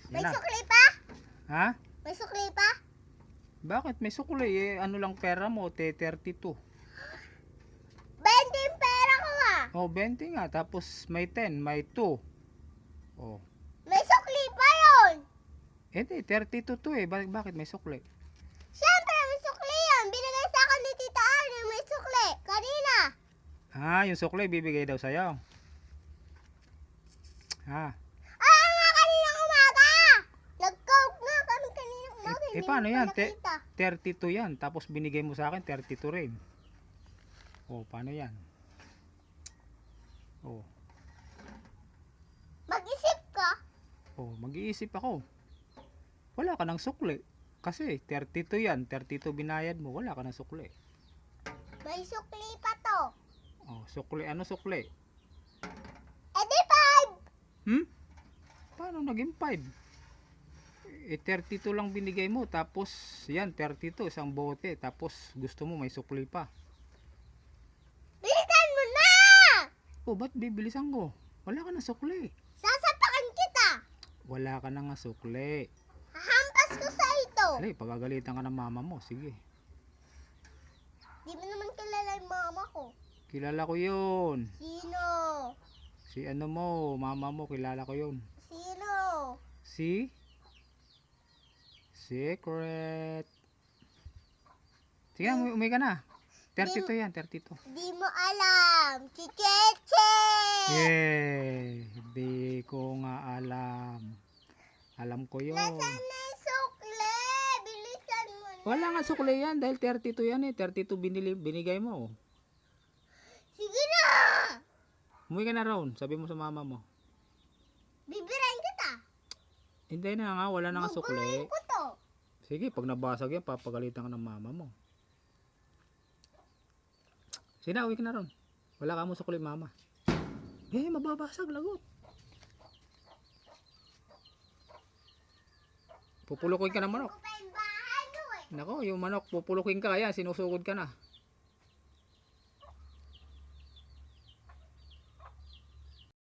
May Yan na. sukli pa? Ha? May sukli pa? Bakit may sukli eh? Ano lang pera mo? 32. 20 yung pera ko ah. Oh, 20 nga. Tapos may 10, may 2. Oh. May sukli pa yun. Hindi, 32 to eh. Bakit may sukli? Siyempre, may sukli yan. Binigay sa akin ni Tita Arnie, may sukli. Kanina. Ah, yung sukli bibigay daw sa'yo. Ha? Ah, nga kaninang umaga. Nag-coke nga kami kaninang umaga. Eh, Hindi paano mo pa yan? nakita. 32 yan. Tapos binigay mo sa akin, 32 rin. Oh, paano yan? Oh. Mag-isip ka. Oh, mag-iisip ako. Wala ka ng sukli. Kasi 32 yan. 32 binayad mo. Wala ka ng sukli. May sukli pa to. Oh, sukli. Ano sukli? Eh di 5. Hmm? Paano naging 5? Eh, 32 lang binigay mo. Tapos, yan, 32. Isang bote. Tapos, gusto mo may sukli pa. Bilisan mo na. Oh, ba't bibilisan ko? Wala ka ng sukli. Sasapakan kita. Wala ka na nga sukli. Hahampas ko sa ito. Alay, pagagalitan ka ng mama mo. Sige. Di mo naman kilala yung mama ko. Kilala ko yun. Sino? Si ano mo, mama mo, kilala ko yun. Sino? Si? Secret. Sige, umuwi ka na. 32 yan, 32. Di mo alam. Si Cheche. Yay! Hindi ko nga alam. Alam ko yun. Nasaan na yung sukli? Bilisan mo na. Wala nga sukli yan dahil 32 yan eh. 32 binigay mo. Sige na. Umuwi ka na Ron. Sabi mo sa mama mo. Bibirain kita. Hindi na nga, wala na nga sukli. Guguluhin ko to. Sige, pag nabasag yan, papagalitan ka ng mama mo. Sige na, uwi ka na Ron. Wala ka mo sukli mama. Eh, mababasag, lagot. Pupulukin ka ng manok. Ko pa yung bahay mo eh. Nako, yung manok, pupulukin ka, yan, sinusugod ka na.